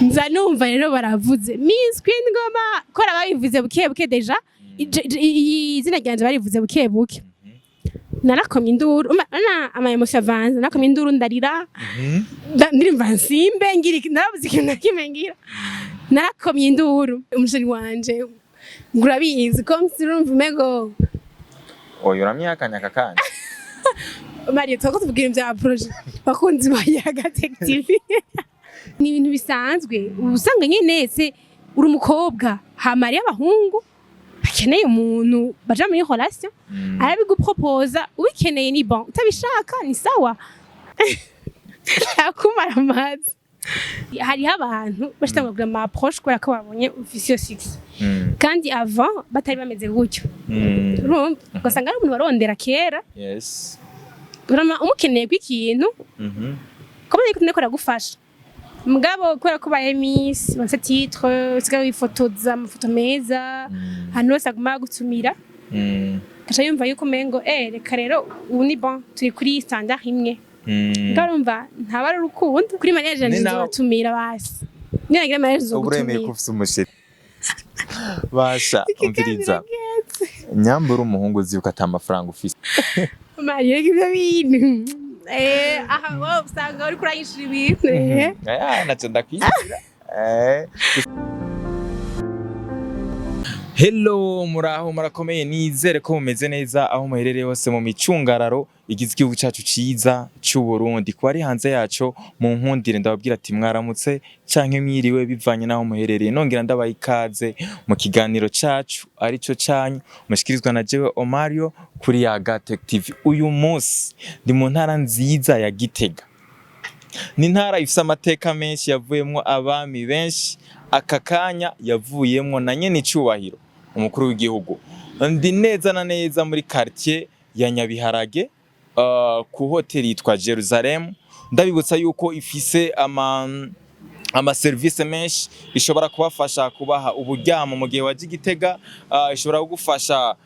nza numva rero baravuze Miss Queen Ngoma kora babivuze buke deja izina ryanje barivuze buke narakomye induru ama emotion avance narakomye induru ndarira ndirimba nsimbe ngira narabuze ikintu nakimengira narakomye induru umusheri wanje ngurabizi ko msirumva mego oyo uramyakanya kakanya Mario twako tuvugira ibya projet bakunzi bayaga TV ni ibintu bisanzwe usanga nyene se uri umukobwa hamari abahungu bakeneye umuntu baja muri relation arabiguproposa ubikeneye ni bon utabishaka ni sawa akumara amazi hari abantu bashitanga kugira ama approche kubera ko babonye official 6 kandi avant batari bameze gutyo urumva ugasanga ari umuntu barondera kera yes urama umukeneye kw'ikintu comment yiko nekora gufasha mugabo kubera ko baye Miss banse titre usigaye wifotoza amafoto meza hano wese aguma gutumira kasha yumva yuko mengo reka rero ubu ni bon turi kuri standard imwe ngarumva ntabara urukundo kuri manager nzizotumira basi niragira manager zo gutumira uburemeye kufisa umusheri basha umviriza nyambura umuhungu zibuka atamafaranga ufise Mario ibyo bintu aha wowe usanga uri kurayishira ibintu naco ndakwishira Hello muraho murakomeye nizere ko mumeze neza aho muherereye hose mu micungararo igize igihugu cyacu ciza cy'u Burundi ko ari hanze yaco mu nkundire ndababwira ati mwaramutse canke mwiriwe bivanye naho muherereye nongera ndabaye ikaze mu kiganiro cacu arico canyu mushikirizwa na jewe Omario kuri Yaga TV. Uyu munsi ndi mu ntara nziza ya Gitega, ni ntara ifise amateka menshi yavuyemwo abami benshi, aka kanya yavuyemwo na nyene icubahiro umukuru w'igihugu. Ndi neza na neza muri quartier ya Nyabiharage ku hotel yitwa Jerusalem. Ndabibutsa yuko ifise ama service menshi ishobora kubafasha kubaha uburyamo mu gihe waje Gitega, ishobora kugufasha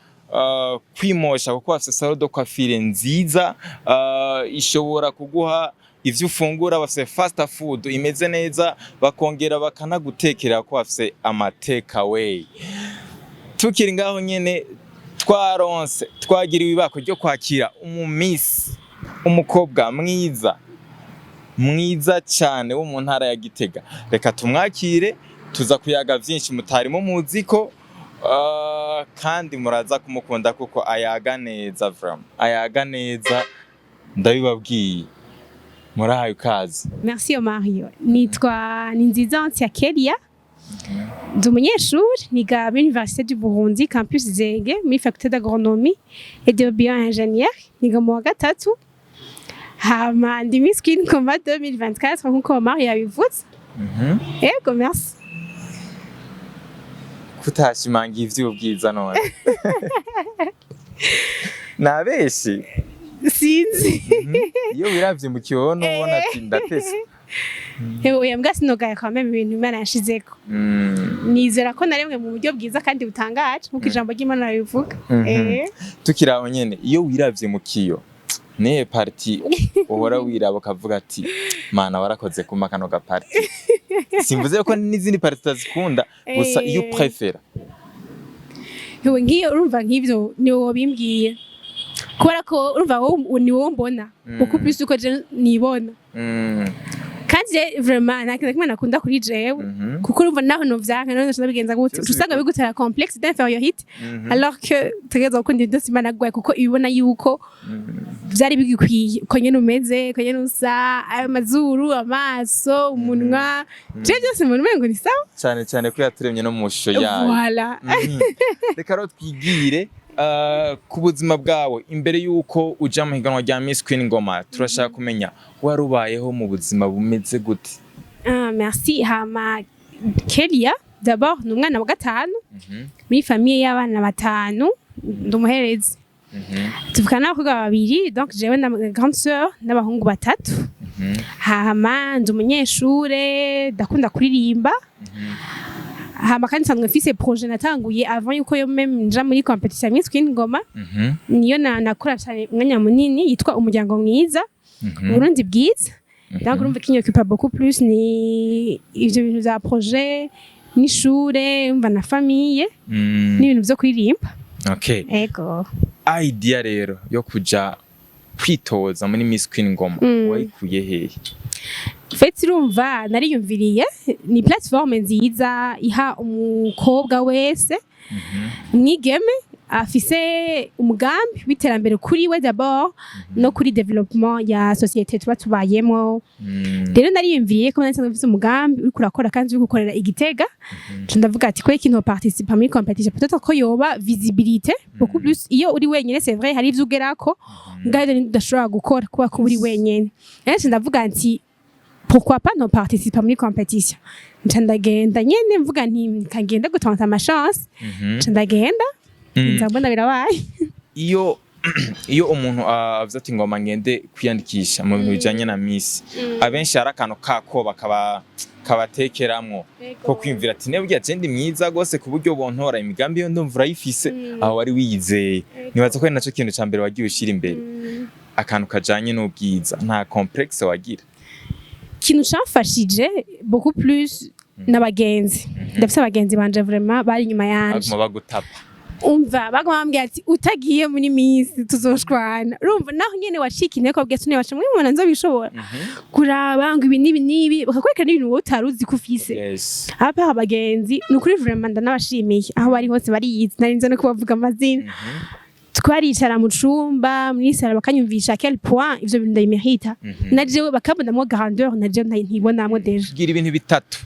kwimosha kuko afise salon de coiffure nziza, ishobora kuguha ivyo ufungura bafise fast food imeze neza, bakongera bakanagutekera ko bafise ama take away. Tukiri ngaho nyene twaronse twagiriwe ibako ryo kwakira Miss, umukobwa mwiza cyane wo mu ntara ya Gitega. Reka tumwakire tuza kuyaga vyinshi mutarimo muziko, kandi muraza kumukunda kuko ayaga neza vraiment, ayaga neza ndabibabwiye. Murahaye ukazi. Merci Mario. Nitwa Ninziza Kelia. Ndi umunyeshuri niga muri Université du Burundi campus Zege muri faculté d'agronomie et de bioingénieur niga mu wa gatatu. Hama ndi Miss Queen Ngoma 2024 nkuko Mario yabivuze. Ego merci. Kutashimanga ivy'ubwiza none. Nabeshi. Sinzi. Iyo wiravye mu kibono ubona ati ndatese. Oya mbwa sinogaya kwa meme ibintu Imana yashizeko. Nizera ko naremwe mu buryo bwiza kandi butangaje nkuko ijambo ry'Imana rivuga. Tukiraho nyene iyo wiravye mu kiyo ne party uhora wiraba ukavuga ati mana warakoze kuma kano ga party. Simvuze ko n'izindi party tazikunda gusa iyo prefera. Hewe ngiyo urumva nk'ivyo ni wowe bimbwiye. Kubera ko urumva wowe ni wowe mbona uko plus uko je nibona. Kandi vraiment nakina kimwe nakunda kuri jewe kuko urumva naho no vyanka none ndabigenza gute usanga bigutera complexe d'infériorité alors que tegeza gukunda ibyo Imana gwaye kuko ibona yuko byari bigikwiye ko nyene umeze ko nyene usa amazuru amaso umunwa je byose mu mengo ni sawa cyane ko yaturemye no mu shusho yayo. Voilà. Reka ro twigire ku buzima bwawe imbere yuko uja mu higanwa rya Miss Queen Ngoma. Turashaka kumenya warubayeho mu buzima bumeze gute? Merci Hama Kelia. D'abord ni umwana wa gatanu muri famille y'abana batanu, ndumuhereze. Tuvukana n'abakobwa babiri, donc jewe na grande sœur n'abahungu batatu. Hama ndi umunyeshure ndakunda kuririmba. Hama kandi nsanzwe mfise projet natanguye avant yuko yo meme nja muri competition Miss Queen Ngoma. Niyo nakora cyane umwanya munini yitwa umuryango mwiza Burundi bwiza. Donc urumva kinyo occupe beaucoup plus ni ivyo bintu vya projet n'ishure mva na famille n'ibintu vyo kuririmba. Okay. Ego. Idea rero yo kuja kwitoza muri Miss Queen Ngoma wayikuye hehe? Feti urumva nariyumviriye ni platform nziza iha umukobwa wese mwigeme afise umugambi w'iterambere kuri we d'abord no kuri development ya société tuba tubayemo. Rero nariyumviriye ko nari mfise umugambi uri kurakora kandi uri gukorera Igitega. Ndavuga ati ko ikintu participer muri competition peut-être ko yoba visibilité beaucoup plus iyo uri wenyene. C'est vrai hari ivyo ugerako ngade ndashobora gukora kuba ko uri wenyene. Rero ndavuga ati pourquoi pas non participer muri competition. Ndagenda nyene mvuga nti kagenda gutanga ama chance. Ndagenda nzabona birabaye. Iyo umuntu avuze ati ngoma ngende kwiyandikisha mu bintu bijanye na Miss, abenshi harakano kako kabatekeramwo ko kwimvira ati nebwe agende myiza gose ku buryo bontora imigambi yo ndumvura yifise aho wari wiyizeye. Nibaza ko naco kintu ca mbere wagiye ushira imbere akantu kajanye n'ubwiza nta complexe wagira. Kintu camfashije beaucoup plus n'abagenzi. Ndafise abagenzi banje vraiment bari nyuma yanje. Aguma bagutapa. Umva bagambye ati utagiye muri Miss tuzoshwana. Urumva naho nyene wacika inteko bwese ne waca mwimana nzo bishobora. Kuraba ngo ibi nibi bakakwereka n'ibintu wowe utaruzi ko ufise. Yes. Apa abagenzi nukuri vraiment ndanabashimiye aho bari hose bariyizi narinze no kubavuga amazina. Twaricara mu cumba muri sala bakanyumvisha quel point ivyo bintu ndayimerita. Najewe bakabonamo grandeur naje ntibonamo deje. Gira ibintu bitatu.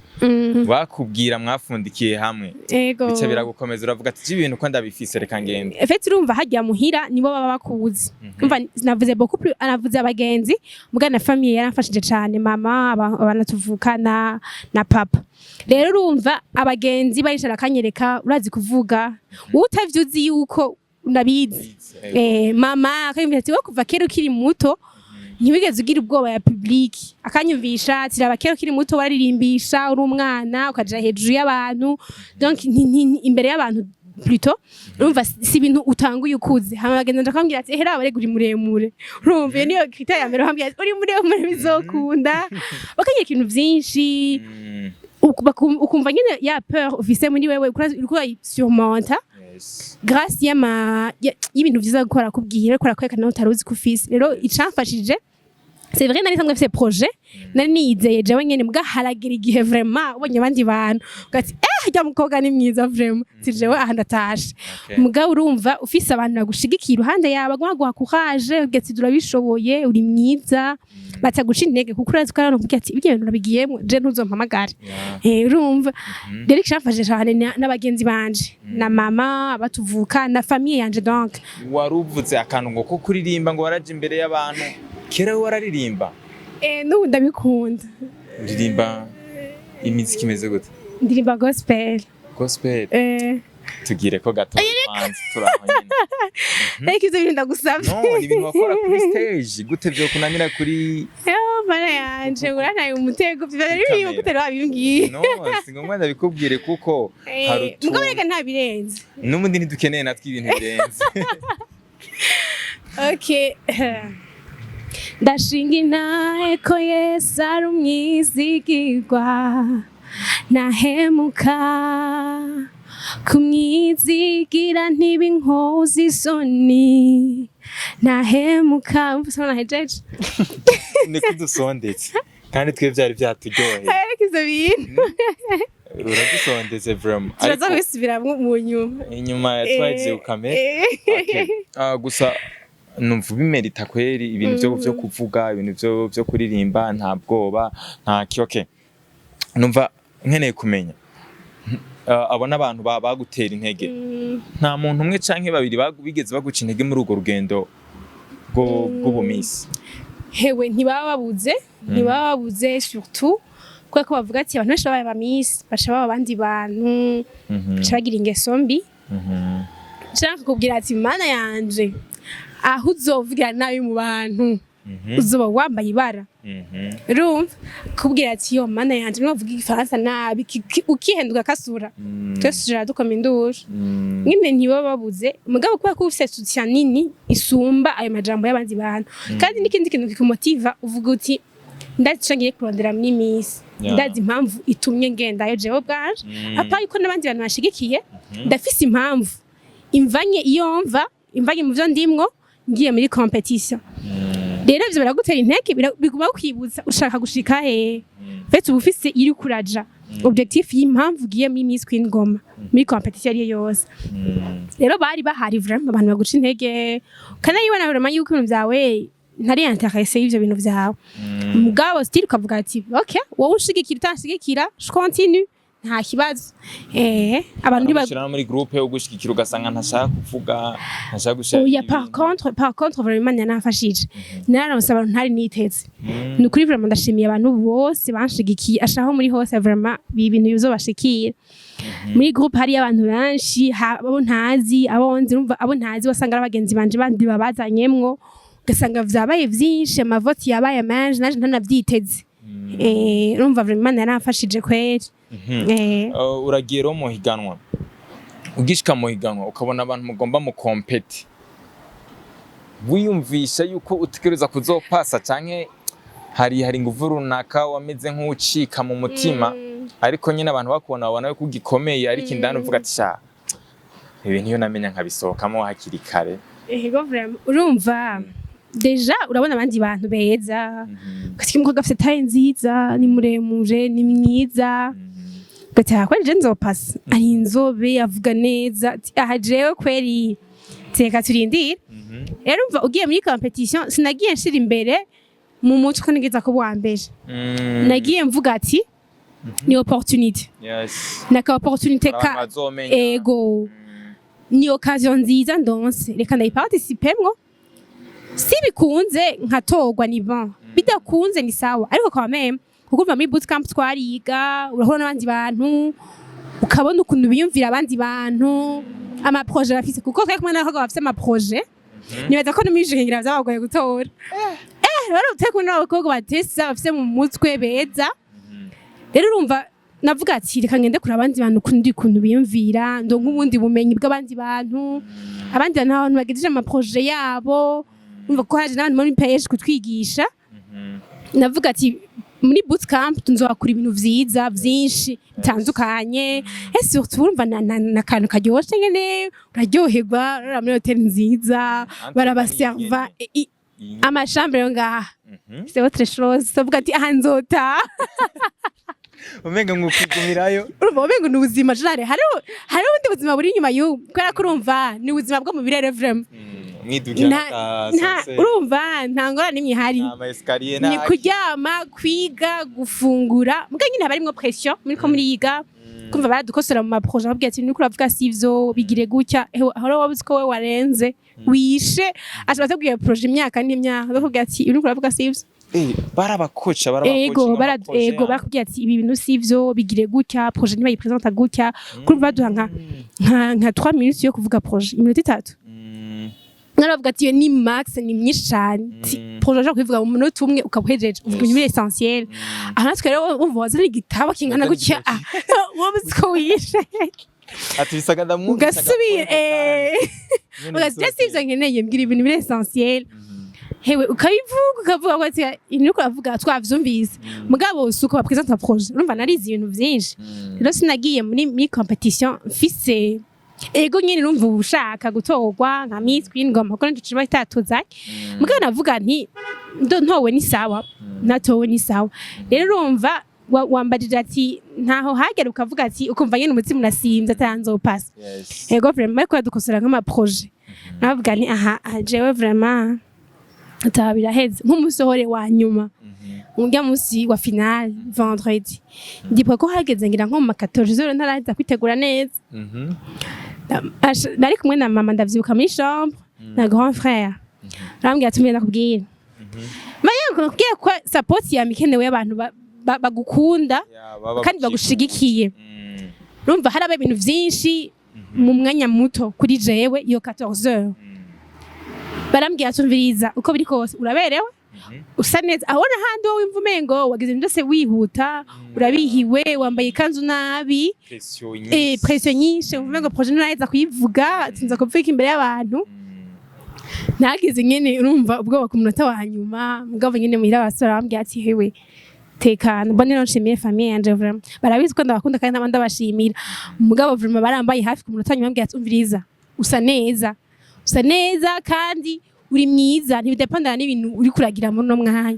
Bakubwira mwafundikiye hamwe. Bice biragukomeza uravuga ati ibintu ko ndabifise reka ngende. Effect urumva hajya muhira nibo baba bakuzi. Umva navuze beaucoup plus anavuze abagenzi muga na famille yaramfashije cyane mama abanatuvukana na papa. Rero urumva abagenzi baricara kanyereka urazi kuvuga utavyuzi yuko ndabizi. Mama akanyumvira ati kuva kera ukiri muto ntibigeze ugira ubwoba ya public. Akanyumvisha ati raba kera ukiri muto waririmbisha uri umwana ukaja hejuru y'abantu donc imbere y'abantu plutôt. Urumva si ibintu utanguye ukuze. Hama bagenda ndakambwira ati hera abare guri muremure. Urumva niyo critère ya mbere bambwira uri muremure bizokunda. Bakanye ikintu vyinshi ukumva nyene ya peur ufise muri wewe uriko surmonta grâce y'ibintu vyiza gukora kubwira ko rakweka naho utaruzi ko ufise. Rero icamfashije c'est vrai nari samwe fise projet nari niyizeye jewe nyene muga haragira igihe vraiment ubonye abandi bantu ugati rya mukobwa ni mwiza vraiment si jewe aha ndatashe. Muga urumva ufise abantu bagushigikiye iruhande yawe guha courage ugati durabishoboye uri mwiza bataguca intege kuko urazi ko abantu kugira ati ibyo bintu nabigiyemo je ntuzompamagara. Urumva rero icamfashije cyane n'abagenzi banje na mama abatuvuka na famille yanje. Donc waruvuze akantu ngo ko kuririmba ngo waraje imbere y'abantu kera wararirimba? N'ubu ndabikunda. Uririmba imiziki imeze gute? Ndirimba gospel. Gospel? Tugire ko gato hanze turaho nyine. Reka ivyo bintu ndagusavye. No, ni ibintu wakora kuri stage gute vyo kunanira kuri bana yanje uranaye umutego byo gute wabimbwiye. No, singomba ndabikubwire kuko harutu. Mugo reka ntabirenze. N'umundi ntidukeneye natwe ibintu birenze. Okay. Ndashinga intahe ko Yesu ari umwizigirwa nahemuka kumwizigira ntibinkoza isoni nahemuka. Mfusana hejeje niko dusondetse kandi twe byari byaturyoheye. Ariko izo bintu uradusondetse vraiment turaza kwisubira mu inyuma twagiye ukamera. Gusa numva bimerita kweri ibintu byo kuvuga ibintu byo kuririmba nta bwoba nta kiyoke. Numva nkeneye kumenya abona abantu bagutera intege nta muntu umwe canke babiri bigeze baguca intege muri urwo rugendo bw'ubumisi? Hewe ntibababuze surtout kuko bavuga ati abantu benshi babaye ba Miss baca baba abandi bantu baca bagira ingeso mbi. Nshaka kukubwira ati mana yanje aho uzovugira nabi mu bantu uzoba wambaye ibara. Urumva kubwira ati yo mana yanje nwavuga igifaransa nabi ukihenduka kasura twese turadukoma induru nyine ntibababuze mugabo kuba ko ufise soutien nini isumba ayo majambo y'abandi bantu. Kandi n'ikindi kintu kikumotiva uvuga uti ndazi ico ngiye kurondera muri Miss ndazi impamvu itumye ngendayo jewe bwanje apa yuko n'abandi bantu bashigikiye ndafise impamvu imvanye iyo imvanye mu vyo ndimwo ngiye muri competition rero ivyo biragutera intege biguma kwibutsa ushaka gushika he fete ubufise iri kuraja objectif y'impamvu ugiye muri Miss Queen Ngoma muri competition ariyo yose rero bari bahari vraiment abantu baguca intege kana yibona vraiment yuko ibintu vyawe ntari intéressé y'ivyo bintu vyawe mugabo still ukavuga ati okay wowe ushigikira utashigikira je continue nta kibazo abantu bashira muri groupe yo gushigikira ugasanga ntashaka kuvuga ntashaka gushaka oya par contre vraiment yanafashije nararonse abantu ntari niteze ni kuri vraiment ndashimiye abantu bose banshigikiye ashaho muri hose vraiment ibintu bizobashikira muri groupe hari abantu benshi abo ntazi abo ntazi wasanga abagenzi banje bandi babazanyemwo ugasanga vyabaye vyinshi amavoti yabaye menshi naje ntanavyiteze urumva vraiment narafashije kweri uragiye ro mu higanwa ugishika mu higanwa ukabona abantu mugomba mu compete wiyumvisha yuko utekereza kuzopasa canke hari nguvu runaka wameze nk'ucika mu mutima ariko nyine abantu bakubona babona yuko ugikomeye ariko indani uvuga ati sha ibintu iyo namenya nkabisohokamo hakiri kare ego vraiment urumva deja urabona abandi bantu beza kasi umukobwa afite taille nziza ni muremure ni mwiza gata kweli je nzopasa ari inzobe avuga neza aha jewe kweli teka turindira rero umva ugiye muri competition sinagiye nshira imbere mu mutwe nigeza ko bwambere nagiye mvuga ati ni opportunité na ka opportunité ka ego ni occasion nziza ndonse reka ndayiparticipemwo si bikunze nkatorwa ni bon bidakunze ni sawa ariko kwa meme kukumva muri bootcamp twariga urahura n'abandi bantu ukabona ukuntu biyumvira abandi bantu ama projet bafise kuko twe kumwe n'aho bafise ama projet nibaza ko n'umwijije ngira byabagoye gutora rero uteko n'abakobwa batesa bafise mu mutwe beza rero urumva navuga ati reka ngende kuri abandi bantu kundi kuntu biyumvira ndo nk'ubundi bumenyi bw'abandi bantu abantu bagejeje ama projet yabo umva ko haje n'abandi muri page kutwigisha navuga ati muri bootcamp tunzokura ibintu vyiza vyinshi bitandukanye surtout urumva na kantu karyoshe nyene uraryoherwa rara muri hotel nziza barabaserva amachambre yo ngaha c'est autre chose savuga ati ahanzota umenga nk'ukwigumirayo urumva umenga ni ubuzima jare hari ubundi buzima buri inyuma y'ubu kubera ko urumva ni ubuzima bwo mu birere vraiment urumva nta ngorane imwe ihari ni kuryama kwiga gufungura mbwa nyine haba harimwo pression muriko muriga kumva baradukosora mu maprojet babwiye ati niko uravuga sivyo bigire gutya ahora wabuze ko we warenze wishe ashobora kubwira projet imyaka n'imyaka bakubwira ati niko uravuga sivyo barabakoca ego barakubwira ati ibi bintu sivyo bigire gutya projet niba yipresenta gutya kumva baduha nka 3 minutes yo kuvuga projet iminota 3 naravuga ati ni max ni myinshi cyane projet kuvuga mu munota umwe ukabuhejeje uvuga ibintu essentiel aha natwe rero umva wazana igitabo kingana gutya wowe ko wishe ati bisaga ndamu ugasubira ugasubira sivyo nkeneye mbwira ibintu essentiel hewe ukavuga ko ati niko uravuga twavyumvise mugabo suko bapresenta projet urumva narizi ibintu vyinshi rero sinagiye muri competition fise ego nyine numva ushaka gutorwa nka Miss Queen Ngoma ko ndicuba itatuzanye mugabo navuga nti ntowe ni sawa natowe ni sawa rero urumva wambajije ati ntaho hagera ukavuga ati ukumva nyine umutima urasimza atanzopasa ego vraiment ariko dukosora nk'ama projet navuga nti aha jewe vraiment atabiraheze nk'umusohore wa nyuma unjya munsi wa finale vendredi ndipwa ko hageze ngira nko mu 14h ntaraza kwitegura neza nari kumwe na mama ndavyibuka muri chambre na grand frère rambwiye ati mbere nakubwira maye kubwiye ko support ya mikenewe y'abantu bagukunda kandi bagushigikiye urumva hari ibintu vyinshi mu mwanya muto kuri jewe iyo 14h barambwiye atumviriza uko biri kose uraberewe usa neza abona handi wowe wimva umengo wagize ndose wihuta urabihiwe wambaye ikanzu nabi pression nyinshi umengo projet naraza kuyivuga sinza kuvuga imbere y'abantu nagize nyene urumva ubwoba ku munota wa nyuma mugabo nyene muhira abasore bambwiye ati hewe tekana mbone no nshimiye famille yanje vraiment barabizi ko ndabakunda kandi n'abandi bashimira mugabo vraiment barambaye hafi ku munota nyuma bambwiye ati umviriza usa neza kandi uri mwiza ntibidependana n'ibintu uri kuragira muri no mwanya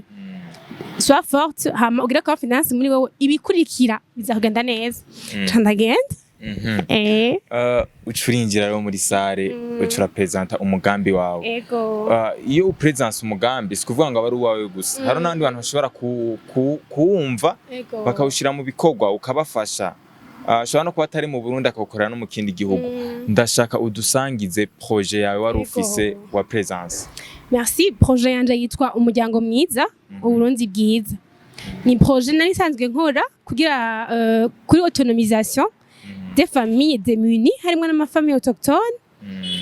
sois forte hama ugira confidence muri wowe ibikurikira bizagenda neza candagenda ucurinjira rero muri sare ucura presenta umugambi wawe iyo upresence umugambi sikuvuga ngo abari uwawe gusa hari n'abandi bantu bashobora kuwumva bakawushira mu bikorwa ukabafasha ashobora no kuba atari mu Burundi akakorera no mu kindi gihugu ndashaka udusangize projet yawe wari ufise wa presence. Merci. Projet yanje yitwa umuryango mwiza uburundi bwiza ni projet nari sanzwe nkora kugira kuri autonomisation des familles démunies harimo n'amafamille autochtones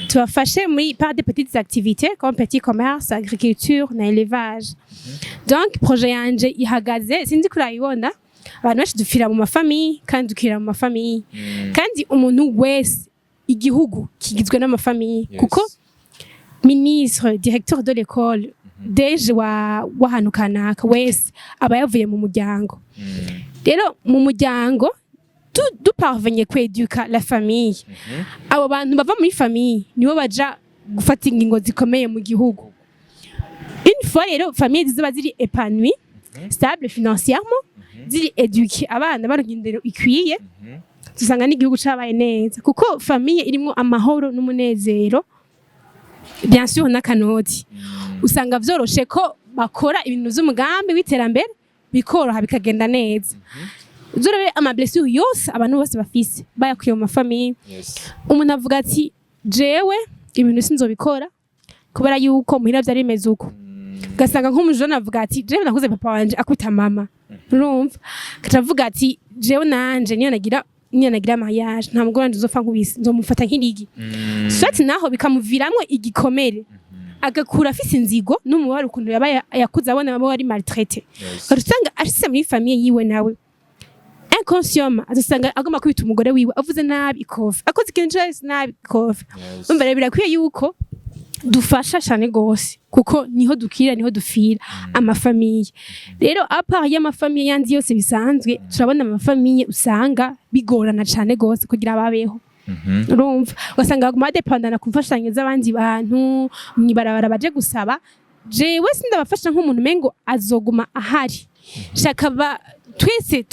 tubafashe muri par des petites activités comme petit commerce, agriculture na élevage. Donc projet yanje ihagaze sinzi kurayibona abantu benshi dufira mu mafamille kandi dukira mu mafamille kandi umuntu wese igihugu kigizwe n'amafamille kuko ministre directeur de l'école deje wahanu kanaka wese aba yavuye mu muryango rero mu muryango du parvenir kweduka la famille abo bantu bava muri famille nibo baja gufata ingingo zikomeye mu gihugu une fois rero famille ziba ziri épanouie stable financièrement ziri éduquer abana barugindero ikwiye tusanga n'igihugu cabaye neza kuko famille irimo amahoro n'umunezero bien sûr n'akanoti usanga vyoroshe ko bakora ibintu vy'umugambi w'iterambere bikoroha bikagenda neza uzurabe ama blessure yose abantu bose bafise bayakwiye mu famille umuntu avuga ati jewe ibintu sinzobikora kubera yuko muhira vyari bimeze uko gasanga nk'umujone avuga ati jewe nakuze papa wanje akwita mama urumva katavuga ati jewe nanje niyo nagira mariage nta mugore nzofa nkubise nzomufata nk'irigi swati naho bikamuviramwe igikomere agakura afise inzigo n'umubare ukuntu yabaye yakuze abona baba ari maltraité usanga ashise muri famille yiwe nawe inconsciemment azasanga agomba kwita umugore wiwe avuze nabi ikofe akoze ikintu cyose nabi ikofe umva rero birakwiye yuko dufasha cyane gose kuko niho dukira niho dufira amafamille rero apart y'amafamille yandi yose bisanzwe turabona amafamille usanga bigorana cyane gose kugira babeho urumva wasanga baguma dependana ku mfashanyo z'abandi bantu mwibarabara baje gusaba jewe sindabafasha nk'umuntu mengo azoguma ahari shaka ba twese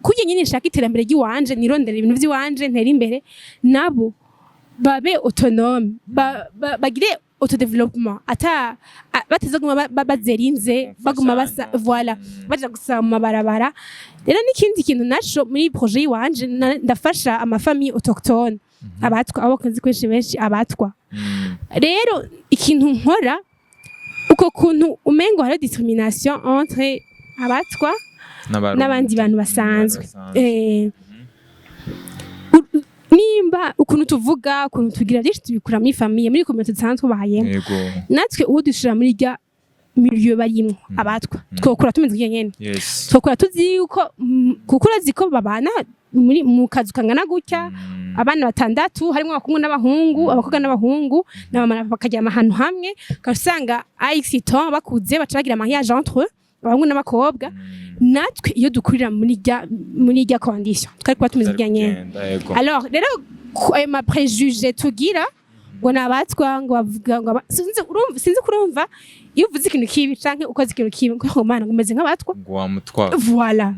kujye nyine shaka iterambere ry'iwanje nirondera ibintu by'iwanje ntera imbere nabo babe autonome bagire autodevelopment ata batazaguma bazerinze baguma basa voilà baje gusaba mu mabarabara rero n'ikindi kintu naco muri projet yiwanje ndafasha amafamille autochtone abatwa abo kanzi kwinshi benshi abatwa rero ikintu nkora uko kuntu umengo hari discrimination entre abatwa n'abandi bantu basanzwe nimba ukuntu tuvuga ukuntu tugira byinshi tubikura muri famille muri community zisanzwe bayemo natwe uwo dushira muri rya milieu barimo abatwa twokora tumeze nyene twokora tuzi yuko kukura ziko babana muri mu kazu kangana gutya abana batandatu harimo abakungu n'abahungu abakobwa n'abahungu n'abamana bakajya ahantu hamwe kasanga aixiton bakuze bacagira mariage entre eux abahungu n'abakobwa natwe iyo dukurira muri rya condition twari kuba tumeze nyene alors rero ayo ma préjugé tugira ngo nabatwa ngo bavuga ngo sinzi kurumva iyo uvuze ikintu kibi canke ukoze ikintu kibi ngo mana ngumeze nk'abatwa ngo wamutwa voilà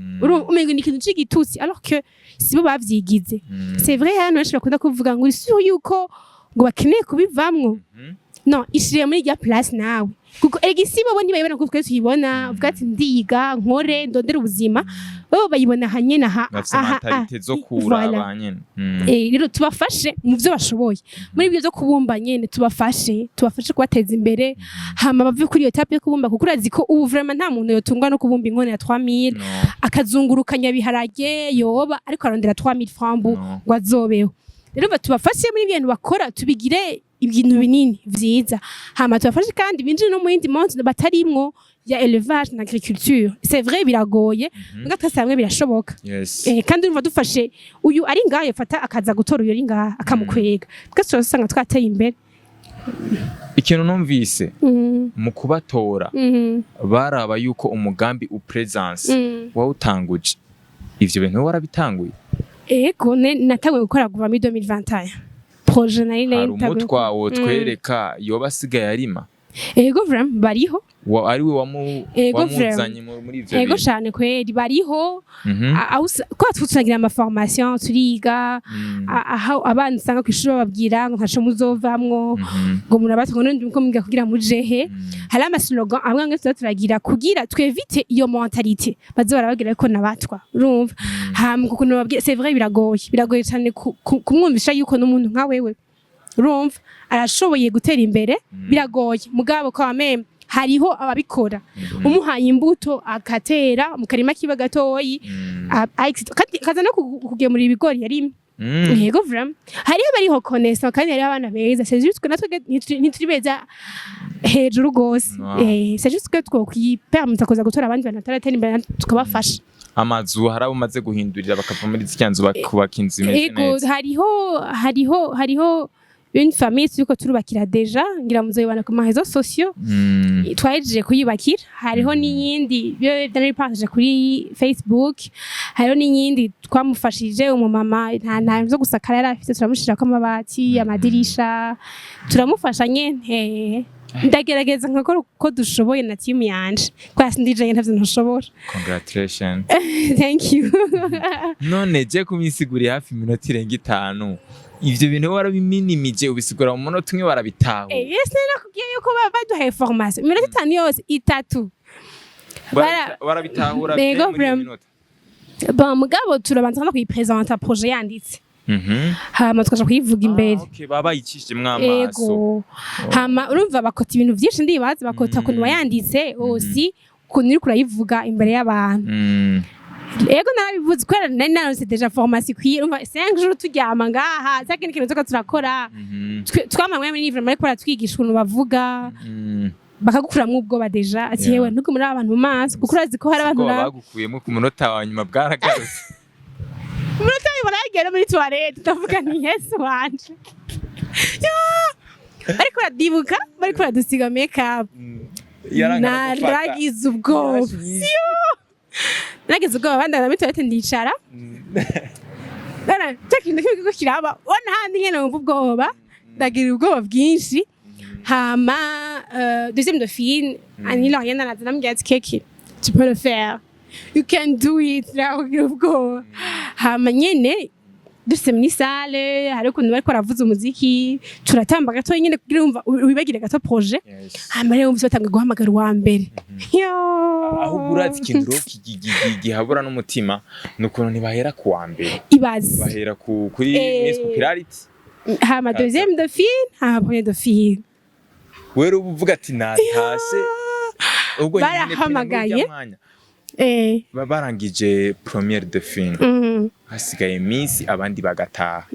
umengo ni ikintu c'igitutsi alors que sibo bavyigize c'est vrai hano benshi bakunda kuvuga ngo isi yuko ngo bakeneye kubivamwo non ishire muri rya place nawe kuko egisi bo ntibayibona kuko twese tuyibona uvuga ati ndiga nkore ndondera ubuzima bo bayibona hanye na mentalite zo kura abanyene rero tubafashe mu byo bashoboye muri ibyo byo kubumba nyene tubafashe kubateza imbere hama bave kuri iyo tape yo kubumba kuko urazi ko ubu vraiment nta muntu yotungwa no kubumba inkone ya 3000 akazungurukanya biharage yoba ariko arondera 3000 francs ngo azobeho rero batubafashe muri ibintu bakora tubigire ibintu binini vyiza hama tubafashe kandi binjire no mu yindi monde batarimwo ya élevage na agriculture c'est vrai biragoye ngatasanga birashoboka kandi urumva dufashe uyu ari ngaye fata akaza gutora uyu ari ngaha akamukwega twese turasanga twateye imbere ikintu numvise mu kubatora baraba yuko umugambi presence wawutanguje ivyo bintu warabitanguye ego natanguye gukora kuva muri 2021 projet nari hari umutwa wo twereka yoba asigaye arima ego vraiment bariho ari we wamuzanye muri ivyo ego cyane kweri bariho ko tuzagira ama formation turiga aho abana usanga ku ishuri bababwira ngo ntaco muzovamwo ngo murabatwa ngo ndiko mwiga kugira mujehe hari ama slogan amwe amwe turagira kugira twevite iyo mentalite bazo barabagira ko nabatwa urumva hamwe kuko nababwiye c'est vrai biragoye cyane kumwumvisha yuko n'umuntu nka wewe urumva arashoboye gutera imbere biragoye mugabo kwa meme hariho ababikora umuhaye imbuto akatera mu karima kiba gatoyi kaza no kugemura ibigori yari yego vraiment hariho bariho connaissance kandi hariho abana beza c'est juste que natwe ntituri beza hejuru gose c'est juste que twokwipermita kuza gutora abandi bantu ataratera imbere tukabafasha amazu harabo maze guhindurira bakava muri zicyanzu bakubaka inzu imeze neza hariho une famille turiko turubakira deja ngira muzoyibana ku mahezo sociaux twahejeje kuyubakira hariho n'iyindi byari partage kuri Facebook hariho n'iyindi twamufashije umumama nta zo gusakara yari afite turamushira ko amabati amadirisha turamufasha nyene ndagerageza nkakora uko dushoboye na team yanje kwasi ndije ntavyo ntushobora congratulations thank you none je kumisiguri hafi iminota irenga 5 ivyo bintu warabiminimije ubisigura mu munota umwe warabitaho yes nakubwiye yuko baduhaye formation iminota 5 yose 3 warabitahura mu minota bon mugabo turabanza no kuyipresenter projet yanditse hama tukaja kuyivuga imbere okay baba yicishije mwamaso hama urumva bakota ibintu byinshi ndibaza bakota kuntu wayanditse osi kuntu uri kurayivuga imbere y'abantu ego narabivuze kwera nari naronse deja formation kwiye umva 5 jours turyama ngaha cyangwa ikintu tuka turakora twamamwe muri livre muri kora twigisha ukuntu bavuga bakagukuramwe ubwoba deja ati yewe ntuko muri abantu mu maso kuko urazi ko hari abantu bagukuyemo ku munota wa nyuma bwaragarutse umunota baragera muri toilette ndavuga ni Yesu wanje ariko radibuka bariko radusiga makeup naragize ubwoba nageze ubwoba bandana muri toilette ndicara takinda kiko kiraba ona handi nyene mu ubwoba ndagira ubwoba bwinshi hama deuxième dauphine ani Lauriane anazana mbya ati keke tu peux le faire you can do it ndagira ubwoba hama nyene duse muri salle hari ukuntu bariko baravuza umuziki turatamba gato nyene kugira umva wibagire gato projet hama rero umvise batanga guhamagara wa mbere aho burazi ikintu gihabura n'umutima nukuntu ntibahera ku wa mbere ibaze bahera kuri Miss Popularity hama deuxième dauphine hama première dauphine wero uvuga ati natashe ubwo nyine barahamagaye barangije première dauphine hasigaye Miss abandi bagataha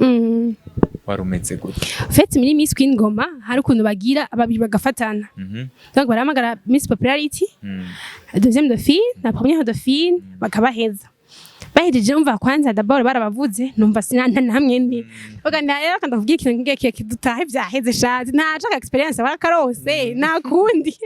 warumeze gute fait muri Miss Queen Ngoma hari ukuntu bagira ababiri bagafatana donc baramagara Miss Popularity deuxième dauphine na première dauphine bakabaheza bahejeje umva kwanza d'abord barabavuze numva sinanta namwe ndi baga naya kandavugira ikintu ngeke kidutahe byaheze shazi nta chaka experience barakarose nakundi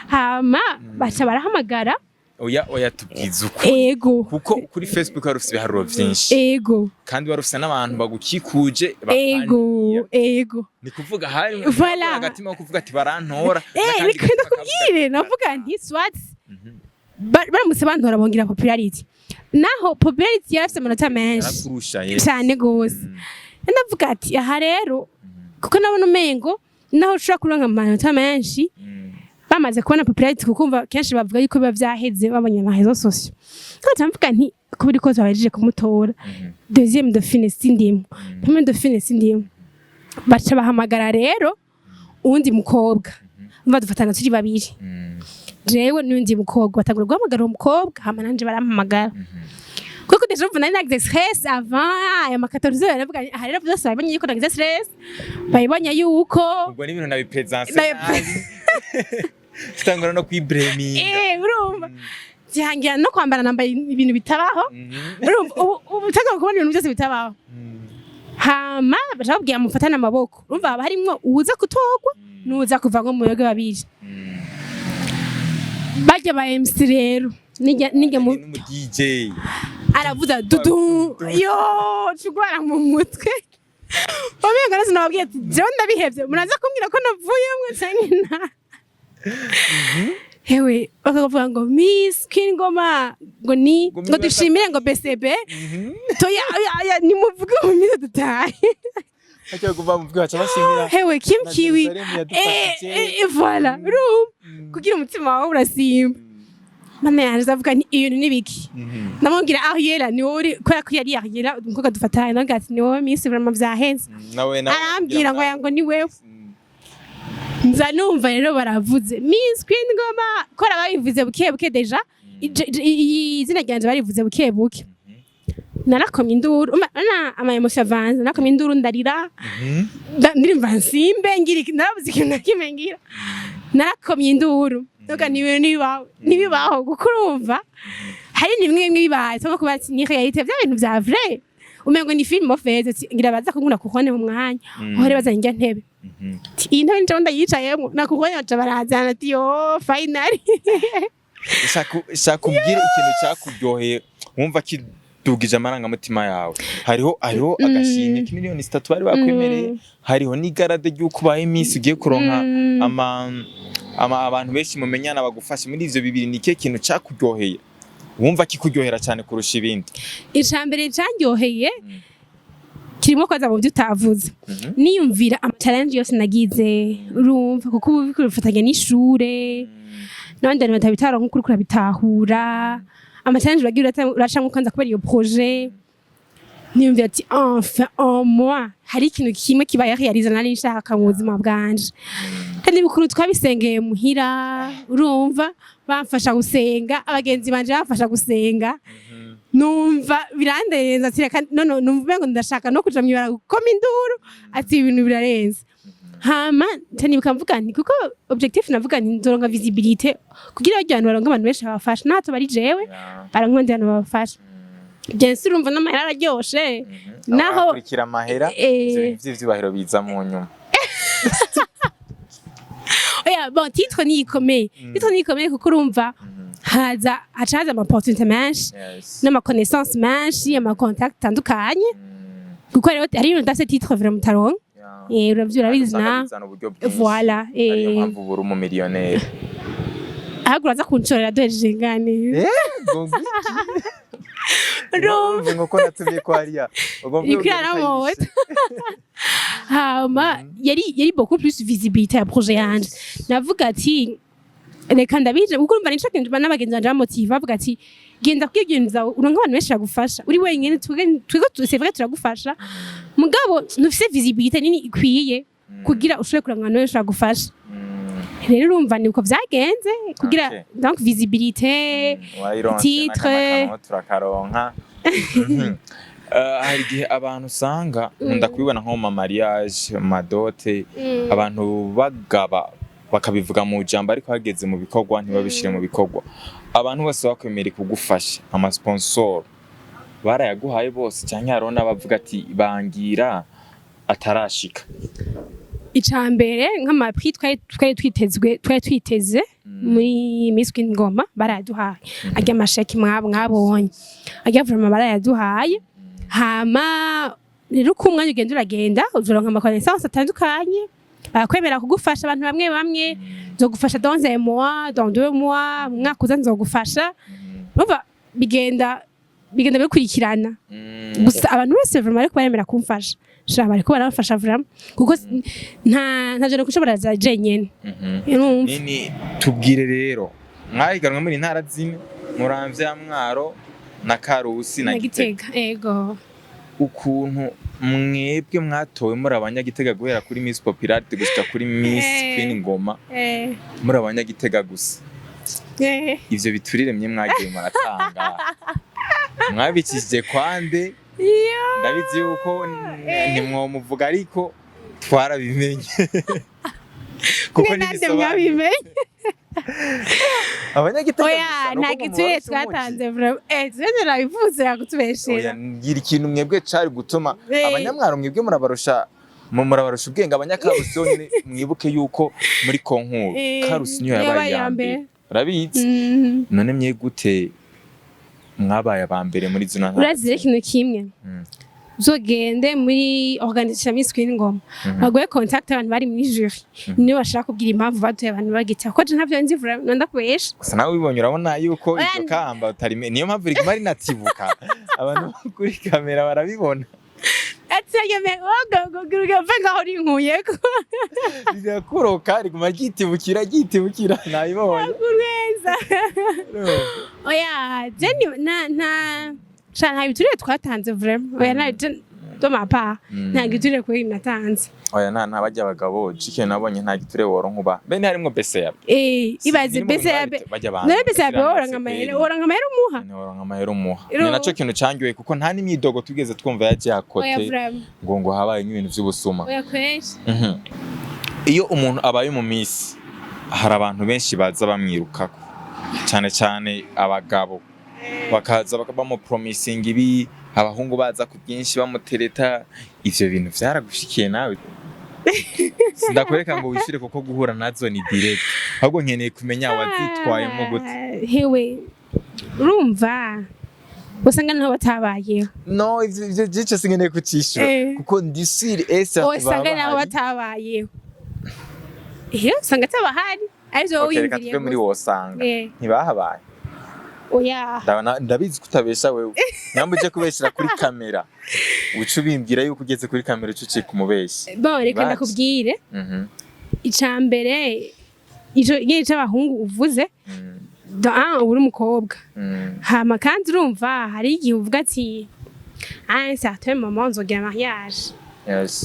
hama bacha barahamagara oya tubwiza uko ego kuko kuri Facebook harufise ibiharuro vyinshi ego kandi barufise n'abantu bagukikuje ego ni kuvuga hari voilà agatima ko kuvuga ati barantora niko ndakubwire navuga nti swat baramutse bantora bongira Popularity naho Popularity yarafise amanota menshi cyane gose ndavuga ati aha rero kuko nabona umengo naho ushobora kuronka amanota menshi bamaze kubona Popularity kukumva kenshi bavuga yuko biba vyaheze babonye amahezo sociaux kandi mvuga nti kubiri ko zabajeje kumutora deuxième dauphine sindimo première dauphine sindimo baca bahamagara rero undi mukobwa umva dufatana turi babiri jewe n'undi mukobwa batagura guhamagara umukobwa hama nanje barampamagara kuko deje mvuna nagize stress avant aya makatarizo yaravuga aha rero byose babonye yuko nagize stress bayibonye yuko ubwo ni ibintu nabipresence stangura no kwibreminga urumva gihangira no kwambara nambaye ibintu bitabaho urumva ubutanga kubona ibintu byose bitabaho hama bashobora mufatana amaboko urumva haba harimwo uza kutogwa n'uza kuva nko mu yoga babiri bajya ba MC rero nige mu DJ aravuza dudu yo cugwara mu mutwe Obiga nasi nababwiye ati jewe ndabihevye muraza kumbwira ko navuyemwe canke nta Hewe bakavuga ngo Miss Queen Ngoma ngo dushimire ngo BCB to ya ni muvuge mu minsi dutaye Acha kuva muvuge bacha bashimira Hewe Kim Kiwi voilà kugira umutima wawe urasimba Mana yanje avuga ni iyo nibiki namubwira Ariela ni wori ko yari Ariela umukobwa dufatanye nagati ni wowe Miss vraiment vyahenze arambwira ngo yango ni wewe nza numva rero baravuze Miss Queen Ngoma ko babivuze buke deja izina ryanje barivuze buke narakomye induru ama emotion avance narakomye induru ndarira ndirimva nsimbe ngira narabuze ikintu nakimengira narakomye induru Doka nibibaho gukurumva hari nimwe bibaye cyangwa kuba ni realite bya bintu bya vrai umengo ni film of faith ngira baza kunkuna kukhone mu mwanya hore bazanye ntebe iyi ntebe nje ndayicayemo nakukhone baca barazana ati yo finally shakubwira ikintu cyakuryoheye wumva kidugije amaranga mutima yawe hariho agashimye k'imiliyoni 3 bari bakwemereye hariho n'igarade ry'uko baye Miss ugiye kuronka abantu benshi mumenyana bagufasha muri ivyo bibiri nike kintu cyakuryoheye wumva kikuryohera cyane kurusha ibindi icambere cyanyoheye kirimo kwaza mu byo utavuze niyumvira ama challenge yose nagize urumva kuko ubu bikurufatanya n'ishure nabandi batabitaro nk'ukuri kurabitahura ama challenge bagira uracamwe kwanza kubera iyo projet niyumvira ati enfin en moi hari ikintu kimwe kibaye realize nari nshaka mu buzima bwanje kandi bikuru twabisengeye muhira urumva bamfasha gusenga abagenzi banje bamfasha gusenga numva birandenza ati reka none numva ngo ndashaka no kuja mwibara gukoma induru ati ibintu birarenze hama tani bikamvuga nti kuko objectif navuga ni nzoronka visibilité kugira abantu baronka abantu benshi babafasha nato bari jewe barankonde abantu babafasha bien sûr urumva n'amahera araryoshe naho kurikira amahera vy'ibahiro biza mu nyuma Oya bon titre ni ikomeye kuko urumva hacaza ama opportunité menshi n'ama connaissance menshi ama contact tandukanye kuko rero ari ibintu dase titre vraiment taron urabizi na voilà mpamvu buri mu millionnaire ahaguraza kuncorera doheje ngane Rumva ngo ko natumye ko hariya ikirana moto hama yari beaucoup plus visibilité ya projet yanje navuga ati reka ndabije kuko urumva nico kintu n'abagenzi banje bamotive bavuga ati genda kwibyenza uronka abantu benshi bagufasha uri wenyine twego c'est vrai turagufasha mugabo ntufise visibilité nini ikwiye kugira ushobore kuranga abantu benshi bagufasha rero urumva niko vyagenze kugira donc visibilité titre turakaronka hari igihe abantu usanga nkunda kubibona nko mu mariage madote abantu bagaba bakabivuga mu jambo ariko hageze mu bikorwa ntibabishire mu bikorwa abantu bose bakwemera kugufasha ama sponsor barayaguhaye bose cyane harona bavuga ati bangira atarashika icambere nk'amaprix twari twiteze muri Miss Queen Ngoma baraduhaye ajya amasheki mwabonye ajya vraiment barayaduhaye hama rero ko umwanya ugenda uragenda uzoronka ama connaissance atandukanye bakwemera kugufasha abantu bamwe nzogufasha dans un mois dans 2 mois mwaka uza nzogufasha bava bigenda bikurikirana gusa abantu bose vraiment ariko baremera kumfasha shaba ariko barafasha vraiment kuko nta jone kushobora za jenyene nini tubwire rero mwahiganwa muri ntara zimwe muramvya Mwaro na Karusi na Gitega ego ukuntu mwebwe mwatowe muri abanyagitega guhera kuri Miss Popularity gushika kuri Miss Queen Ngoma muri abanyagitega gusa ivyo biturire mye mwagiye muratanga mwabikije kwande ndabizi yuko nimwomuvuga ariko twarabimenye kuko nibisobanuro Abanyagitega oya nta giturire twatanze zene nabivuze yakutubeshera ngira ikintu mwebwe cari gutuma abanyamwaro mwebwe murabarusha ubwenge abanyakarusi nyine mwibuke yuko muri konkuru karusi niyo yabaye yambere urabizi none mye gute mwabaye abambere muri zino ntara urazire ikintu kimwe uzogende muri organisation Miss Queen Ngoma bagoye contact abantu bari muri jury niyo bashaka kubwira impamvu batuye abantu bagita ko je ntavyo nzi vura nonda kubesha gusa nawe ubonye urabona yuko iryo kamba utari niyo mpamvu riguma ari natibuka abantu kuri kamera barabibona atiyeme ogogoguruga venga hori nkuyeko rirakuroka riguma ryitibukira nayibonye kureza oya jeni na Shana biturire twatanze vraiment oya na do mapa nta giturire ko natanze oya nta bajya abagabo cike nabonye nta giturire woronkuba bene harimo bese yabe ibaze bese yabe none bese yabe oranga amahera umuha ni naco kintu cangiwe kuko nta n'imyidogo tugeze twumva yaje yakote ngo habaye nk'ibintu by'ubusuma oya kwese iyo umuntu abaye mu Miss hari abantu benshi baza bamwirukako cyane abagabo bakaza bakabamo promising ibi abahungu baza ku byinshi bamutereta ivyo bintu vyaragushikiye nawe ndakwereka ngo wishire kuko guhura nazo ni direct ahubwo nkeneye kumenya wazitwayemo gute hewe urumva usanga naho batabayeho no ivyo gice singeneye kucishura kuko ndisiri esa usanga naho batabayeho usanga tabahari arivyo wiyumviriye muri wosanga ntibahabaye oya ndabizi kutabesha wewe nyambo je kubeshira kuri kamera ucu bimbwira yuko ugeze kuri kamera ucuciye kumubeshi bon reka ndakubwire icambere ijo gihe c'abahungu uvuze uri umukobwa hama kandi urumva hari igihe uvuga ati un certain moment nzogira mariage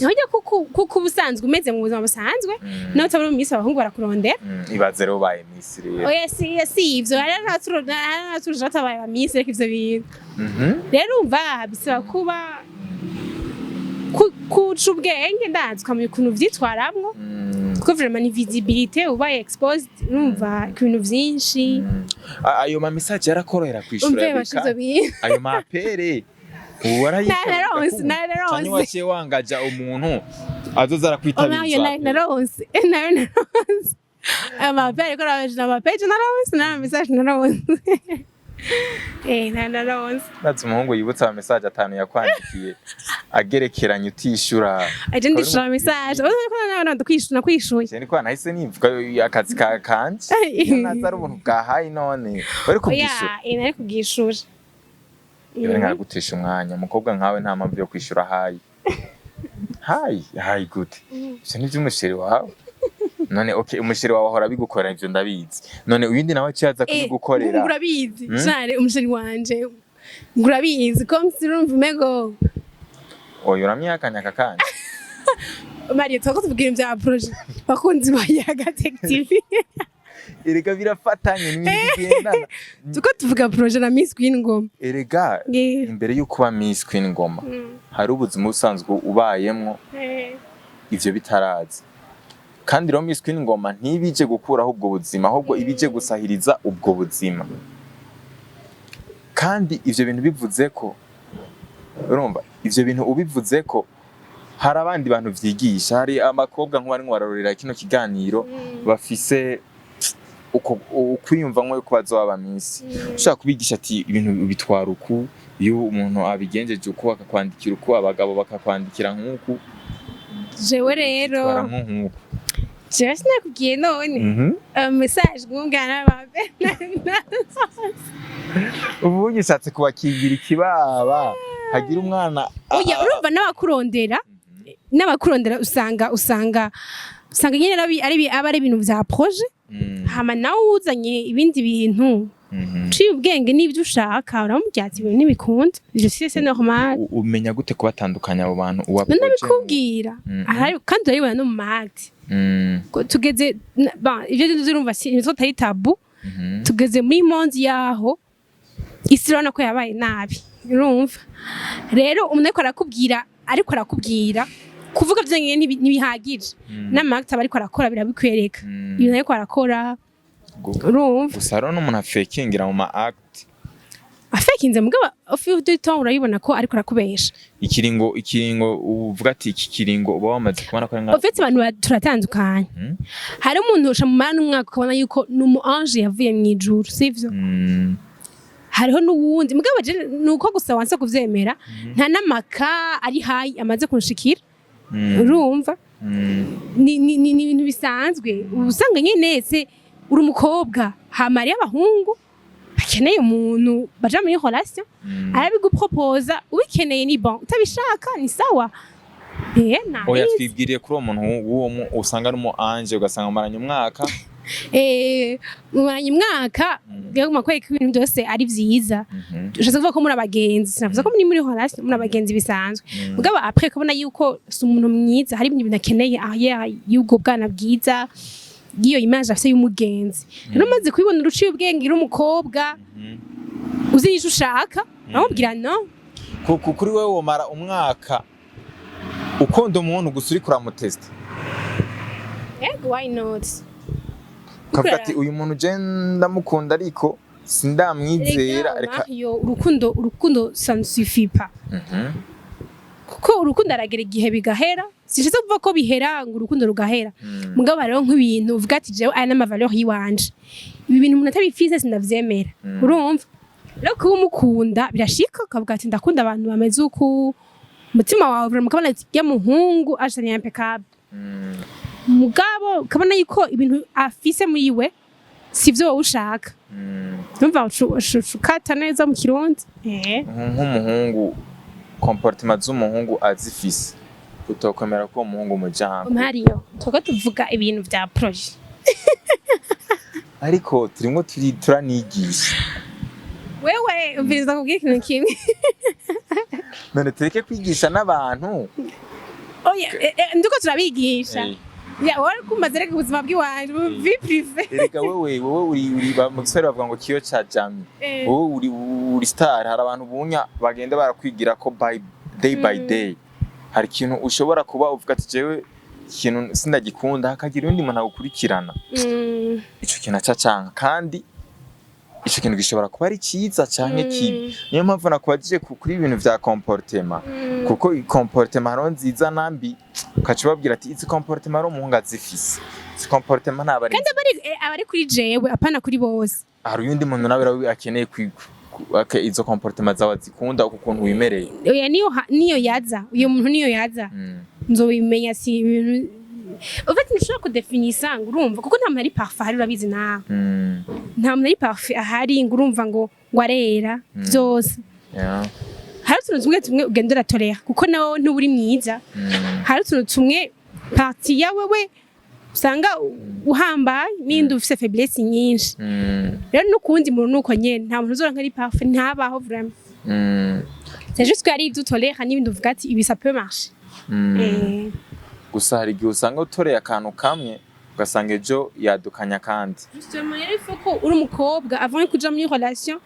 Nhoja kuko ubusanzwe umeze mu buzima busanzwe no utabura mu Miss abahungu barakurondera ibaze rero baye Miss rero oya si ivyo hari naturu tabaye Miss reka ivyo bintu rero umva bisaba kuba kuca ubwenge ndazi ukamenya ukuntu vyitwaramwo kuko vraiment ni visibilité ubaye exposed urumva ibintu vyinshi ayo ma message yarakorohera kwishura ayo mapere Nararize waciye wangaja umuntu azoza arakwitabiriza Nararize amapere ko amapage Nararize na message Nararize Nararize natse umuhungu yibutsa ama message atanu yakwandikiye agerekeranye utishura aje ndishura message nakwishuye cyane ko nahise nivuga akazi kanje nazara ubuntu bwahaye none bari kubwishura nari kubwishura Iwe nga gutesha umwanya umukobwa nkawe nta mpamvu yo kwishura hayi gute ivyo nivyo umusheri wawe none okay umusheri wawe ahora bigukorera ivyo ndabizi none uyindi nawe cyaza kubigukorera ngurabizi cyane umusheri wanje ngurabizi ko msirumva mego oyo uramyakanya kakanje Marie twako tuvugira ibya projet bakunzi bayaga Tech TV erega birafatanye n'ibigenda tuko tuvuga projet na Miss Queen Ngoma erega imbere yuko kuba Miss Queen Ngoma hari ubuzima busanzwe ubayemwo ivyo bitaraza kandi rero Miss Queen Ngoma ntibije gukuraho ubwo buzima ahubwo ibije gusahiriza ubwo buzima kandi ivyo bintu bivuze ko urumva ivyo bintu ubivuze ko hari abandi bantu vyigisha hari amakobwa nk'uwari wararorera kino kiganiro bafise ukwiyumva nko yuko bazoba Miss ushaka kubigisha ati ibintu bitwara uku iyo umuntu abigenjeje uko akakwandikira uko abagabo bakakwandikira nk'uku jewe rero jewe sinakubwiye none message ngungana babe ubu ngishatse kubakingira ikibaba hagira umwana oya urumva n'abakurondera usanga nyine ari ibintu vya projet hama nawe uzanye ibindi bintu ciye ubwenge n'ibyo ushaka uramubyaza ibintu n'ibikunda ivyo c'est normal umenya gute kubatandukanya abo bantu uwa projet ndabikubwira kandi urabibona no mu market tugeze ivyo turumva si tari tabu tugeze muri monde yaho isi urabona ko yabaye nabi urumva rero umuntu ariko arakubwira kuvuga vyanye n'ibihagije n'amakta bariko arakora birabikwereka ibintu ariko arakora urumva gusa rero n'umuntu afekingira mu ma act afekinze mugaba of the time urayibona ko ariko arakubesha ikiringo uvuga ati iki kiringo uba wamaze kubona ko ari nka ofite abantu turatandukanye hari umuntu usha mu mara umwaka ukabona yuko numu ange yavuye mu ijuru sivyo hariho n'uwundi mugabo je nuko gusa wanse kuvyemera nta namaka ari hayi amaze kunshikira urumva ni ibintu bisanzwe usanga nyene se uri umukobwa hamari y'abahungu bakeneye umuntu baja muri relation arabiguproposa ubikeneye ni bon utabishaka ni sawa oya twibwiriye kuri uwo muntu w'uwo usanga ari umu ange ugasanga maranye umwaka mumaranye umwaka byo makwereka ibintu byose ari vyiza ushatse kuvuga ko muri abagenzi sinavuze ko muri relation muri abagenzi bisanzwe mugabo après kubona yuko si umuntu mwiza hari ibintu binakeneye y'ubwo bwana bwiza giyo image afise y'umugenzi rero maze kubibona uruciye ubwenge iri umukobwa uzi icyo ushaka namubwira no kuri wewe womara umwaka ukunda umuntu gusa uri kuramutesta why not kavuga ati uyu muntu je ndamukunda ariko sindamwizera reka urukundo ça ne suffit pas kuko urukundo aragera igihe bigahera sishitse kuvuga ko bihera ngo urukundo rugahera mugabo rero nk'ibintu uvuga ati jewe aya n'ama valeur yiwanje ibi bintu umuntu atabifise sinavyemera urumva rero kuba umukunda birashika ukavuga ati ndakunda abantu bameze uku umutima wawe vraiment ukabona ati ya muhungu ashani impeccable mugabo ukabona yuko ibintu afise muri we sivyo wowe ushaka numva ukata neza mu kirundi nk'umuhungu comportement z'umuhungu azifise utokomera ko umuhungu mujambo Mario toka tuvuga ibintu vya projet ariko turimo turanigisha wewe ubiriza kubwira ikintu kimwe none tureke kwigisha n'abantu oya nduko turabigisha ya wari kumaze reka ubuzima bw'iwanje vie privé reka wewe uri mu gisore bavuga ngo kiyo ca jami wowe uri star hari abantu bunya bagenda barakwigira ko day by day hari ikintu ushobora kuba uvuga ati jewe ikintu sindagikunda hakagira undi muntu agukurikirana ico kintu acacanka kandi ico kintu gishobora kuba ari ciza canke kibi niyo mpamvu nakubajije kuri ibintu vya comportement kuko comportement haro nziza nambi ukaca babwira ati izi comportement ari umuhungu azifise izi comportement ntabari kandi abari kuri jewe apana kuri bose hari uyundi muntu nawe akeneye izo comportement zawe zikunda ukuntu wimereye oya niyo yaza uyo muntu niyo yaza nzobimenya si ibintu ufite nishobora kudefinisa ngo urumva kuko nta muntu ari parfait hari urabizi nawe nta muntu ari parfait ahari ngo urumva ngo arera byose hari utuntu tumwe ugenda uratorera kuko nawe ntuburi mwiza hari utuntu tumwe parti ya wewe usanga uhambaye n'indi ufise faiblesse nyinshi rero n'ukundi muntu nuko nyene nta muntu uzora nk'ari parfait ntabaho vraiment c'est juste que ari ibyo utorera n'ibindi uvuga ati ibi ça peut marcher gusa hari igihe usanga utoreye akantu kamwe ugasanga ejo yadukanya kandi justement rero il ko uri umukobwa avant kuja muri relation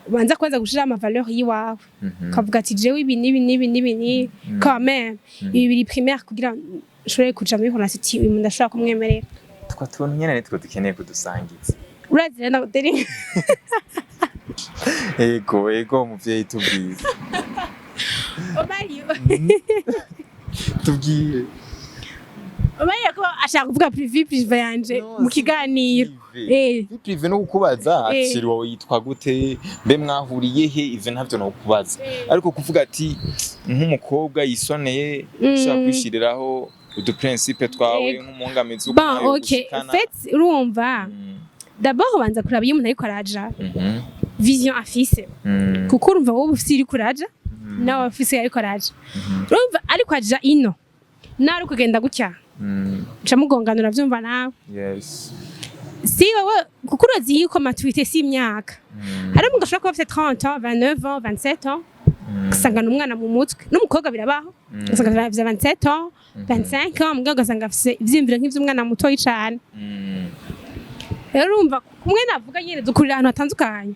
ubanza kwanza gushira ama valeur yiwawe ukavuga ati jewe ibi nibi quand même ibi biri primaire kugira ushobore kuja muri relation ati uyu muntu ashobora kumwemerera twa tuntu nyene nitwo dukeneye kudusangiza urazi na uteri ego muvyeyi tubwize Mario tubwiye Mario ko ashaka kuvuga privé yanje mu kiganiro privé no kukubaza ati wowe yitwa gute mbe mwahuriye he ivyo ntavyo no kukubaza ariko kuvuga ati nk'umukobwa yisoneye ushaka kwishiriraho udu principe twawe nk'umungamizi uko bon OK fait urumva d'abord banza kuraba iyo umuntu ariko araja vision afise kuko urumva wowe ufise iri kuraja nawe ufise ariko araja urumva ariko aja ino nari kugenda gutya cha mugonganura vyumva nawe yes si wewe kuko urazi yuko maturité si imyaka hari umuntu ashobora kuba afite 30 ans 29 ans 27 ans ugasanga umwana mu mutwe n'umukobwa birabaho ugasanga afite 27 ans 25 ans mugabo ugasanga afite ivyimviro nk'ivy'umwana muto y'icane rero urumva kumwe navuga nyene dukurira ahantu hatandukanye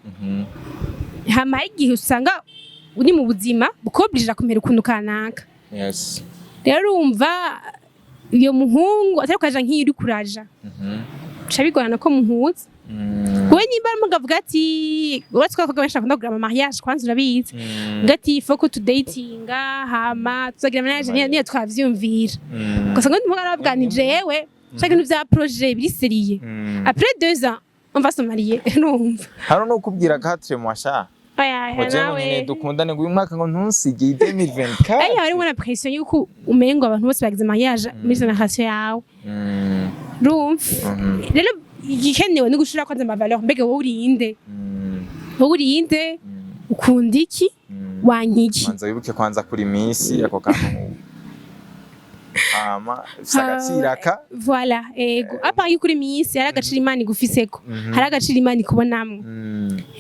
hama igihe usanga uri mu buzima bukobrije kumera ukuntu kanaka yes rero urumva iyo muhungu atari kwaja nk'iri kuraja cabigorana ko muhuza we nimba mugavuga ati uretse ko abakobwa benshi bakunda kugura ama mariage kwanza urabizi ngati ifo ko tudatinga hama tuzagira mariage niyo twavyumvira gusa ngo ndimo arabwanije yewe chaque nous vya projet biri seriye après 2 ans on va se marier numva hano no kubwira 4 mois sha nawe dukundane ngo uyu mwaka ngo ntusige 2024 harimo na pression yuko umengo abantu bose bagize mariage muri generation yawe numva rero igikenewe no gushira kwanza ama valeur mbega wowe urinde ukunda iki wankiki manza wibuke kwanza kuri misi ako kantu sagaciraka voilà ego apa yukuri misi hari agacira imana igufiseko hari agacira imana ikubonamwe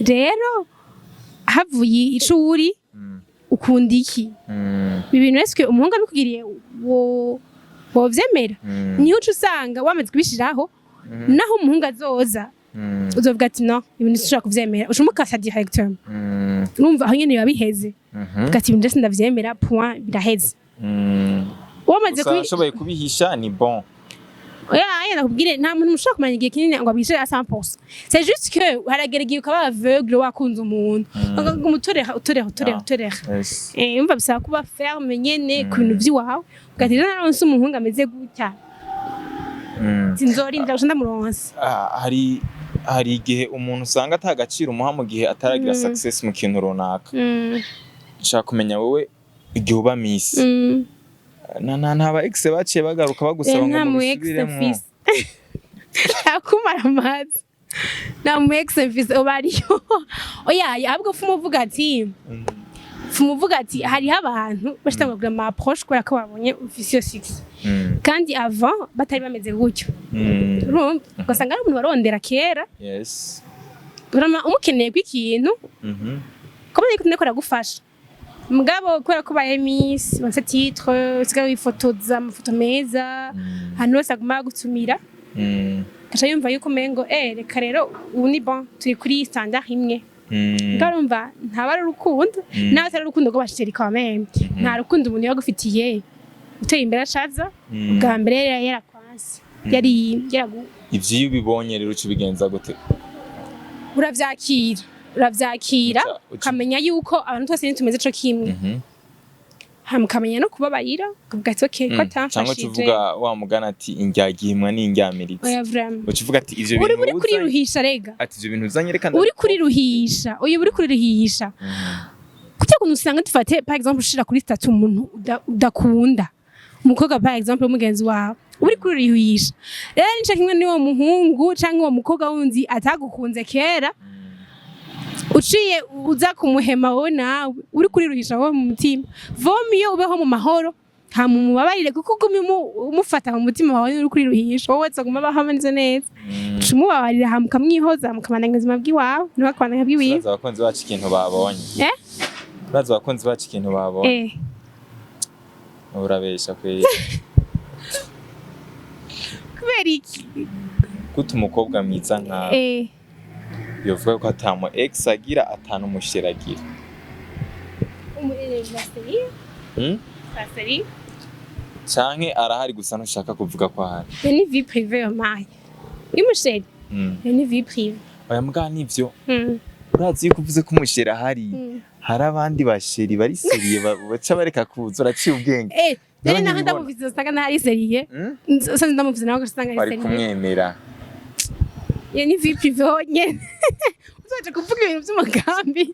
rero havuye icuri ukunda iki ibintu eske umuhungu abikugiriye wo vyemera niho uca usanga wamaze kubishiraho naho umuhungu azoza uzovuga ati no ibintu sinshaka kuvyemera ucumukasa directeur urumva aho nyene yabiheze ugati ibintu ndetse ndavyemera point biraheze wamaze kubishoboye kubihisha ni bon nakubwire nta muntu mushaka kumenya igihe kinini ngo abishe à 100%. C'est juste que haragera igihe ukaba aveugle wakunze umuntu umutoreha umva bisaba kuba ferme nyene ku bintu by'iwawe ugati naronse umuhungu ameze gutya sinzorinda ushanda muronse hari igihe umuntu usanga atagaciro umuha mu gihe ataragira success mu kintu runaka nshaka kumenya wowe igihe uba miss ntaba ex baciye bagaruka bagusaba ngo musubiremo akumara amazi nta mu ex fils obariyo oya ahubwo fumuvuga ati hariho abantu bashitanga kugura ama approche kubera ko babonye official 6 kandi avant batari bameze gutyo urumva ugasanga ari umuntu barondera kera urama umukeneye kw'ikintu komeye kutineko aragufasha mugabo kubera ko baye miss banse titre usigaye wifotoza amafoto meza hano hose aguma gutumira kasha yumva yuko mengo reka rero ubu ni bon turi kuri standard imwe ngarumva ntaba ari urukundo nawe atari urukundo rwo bashiteri kwa meme nta rukundo umuntu yagufitiye uteye imbere acaza bwa mbere yarakwanse yari ivyo ubibonye rero ucibigenza gute uravyakira ukamenya yuko abantu twese nitumeze co kimwe mukamenya no kubabarira kuvuga ati okay ko atamfashije cyangwa tuvuga wa mugana ati indyagihimwa n'indyamiritse ucivuga ati ivyo bintu uri kuriruhisha rega ati ivyo bintu uzanyereka uri kuriruhisha kugira ngo usanga dufate par exemple ushira kuri statut umuntu udakunda umukobwa par exemple umugenzi wawe uri kuriruhisha rero nico kimwe niwo muhungu canke uwo mukobwa wundi atagukunze kera uciye uza kumuhema wowe nawe uri kuriruhisha wowe mu mutima vomiyo ubeho mu mahoro nta mubabarire kuko ugumye umufata mu mutima wawe uri kuriruhisha wowe zaguma bahameze neza umubabarira mukamwihoza mukamana ubuzima bw'iwawe ntibakubana bw'iwiwe abakunzi bacu ikintu babonye abakunzi bacu ikintu babonye urabesha kweri kubera iki gute umukobwa mwiza nkawe yovuga ko atamu ex agira atanu musheragira canke arahari gusa ntushaka kuvuga ko ahari ni vie privée omaye imusheri ni vie privée oya mbwa nivyo urazi yuko uvuze ko umusheri ahari hari abandi basheri bari seriye baca bareka kuza uraciye ubwenge rero naho ndamuvize usanga ntari seriye usanze ndamuvize naho usanga ari seriye bari kumwemera ni vie privée nyene uzaje kuvuga ibintu by'umugambi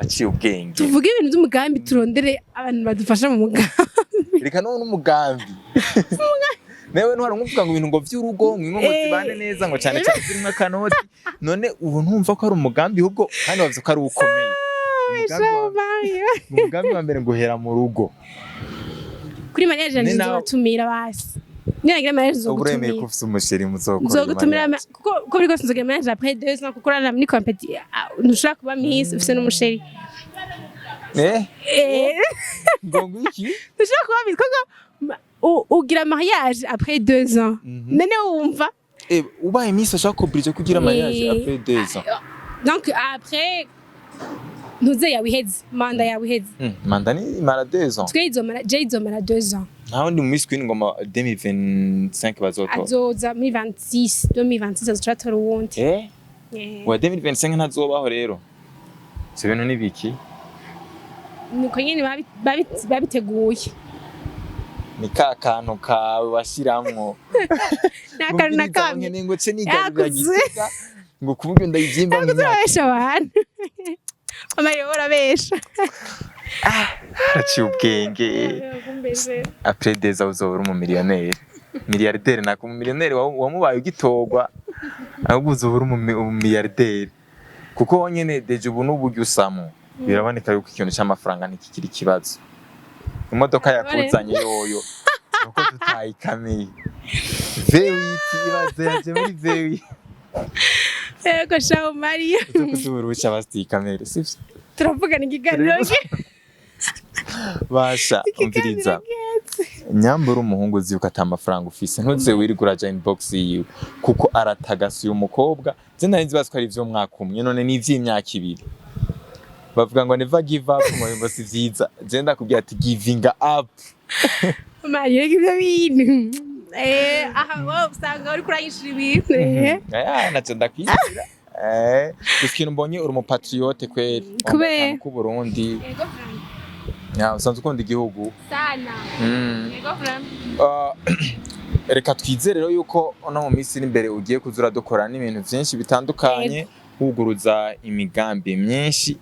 aciye ubwenge tuvuge ibintu by'umugambi turondere abantu badufasha mu mugambi reka none umugambi newe ntwara nkuvuga ngo ibintu ngo vy'urugo ngo zibane neza ngo cyane cyane zirimo akanoti none ubu ntumva ko ari umugambi ahubwo kandi wavuze ko ari ukomeye umugambi wa mbere ngo hera mu rugo kuri mariage nzotumira basi niragira mariage zogutumira uburemeye ko ufite umusheri muzogutumira kuko biko sinzogira mariage après 2 ans kuko rana ni competi ntushaka kuba miss ufite n'umusheri ngo iki ntushaka kuba miss kuko ugira mariage après 2 ans nene wumva ubaye miss ashaka oblige kugira mariage après 2 ans donc après ntuze yawiheze manda yawiheze manda ni mara 2 ans twe izomara 2 ans naho ndi Miss Queen Ngoma 2025 bazoto azoza muri 2026 azotora uwundi wa 2025 ntazobaho rero se bintu nibiki niko nyene babiteguye ni kantu kawe washiramwo nakantu nakamwe ngo ce nigarira gitega ngo kuvuga ndayivyimba nk'abesha abantu amayobora besha araciye ubwenge après des ans uzobura umumiliyoneri miliyarderi nako umumiliyoneri wamubaye ugitogwa ahubwo uzobura umumiliyarderi kuko wonyene deje ubu n'uburyo usamo biraboneka yuko ikintu cy'amafaranga ntikikiri kibazo imodoka yakuzanye yoyo nuko tutayikamiye vewiti ibaze yaje muri vewi ego shawo Maria tukutuburusha basti kamera sivyo turavugana ikiganiro basha umviriza nyambura umuhungu uzi uko atamafaranga ufise ntuze wirigura ja inbox yiwe kuko aratagasi umukobwa je nari nzi baswa ari vyo mwaka umwe none ni ivy'imyaka 2 bavuga ngo never give up mu ngo si vyiza je ndakubwira ati giving up Maria ibyo bintu aha wowe usanga uri kurayishira ibintu naco ndakwishira ikintu mbonye uri mu patriote kweli ku Burundi usanzwe ukunda igihugu sana reka twizere rero yuko no mu minsi iri imbere ugiye kuzura dukora n'ibintu byinshi bitandukanye huguruza imigambi myinshi